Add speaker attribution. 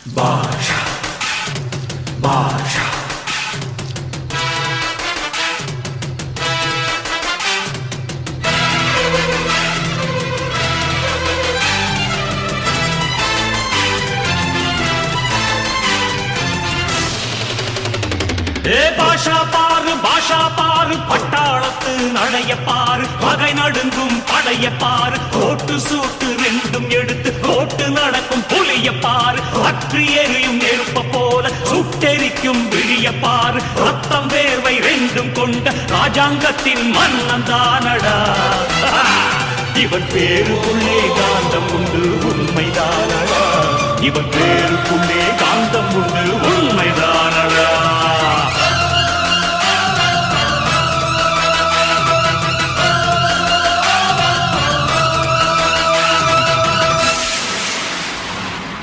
Speaker 1: பாஷா பாஷா பாஷா பாரு பட்டாளத்து நடைய பாரு பகை நடுங்கும் படைய பாரு கோட்டு சூட்டு ரெண்டும் எடுத்து கோட்டு நடக்கும் புலிய பாரு அற்றி எரியும் நெருப்ப போல சுட்டெரிக்கும் விழிய பாரு ரத்தம் வேர்வை ரெண்டும் கொண்ட ராஜாங்கத்தின் மன்னன் தானடா இவன் பேருக்குள்ளே காந்தம் உண்டு உண்மைதானடா இவன் பேருக்குள்ளே காந்தம் உண்டு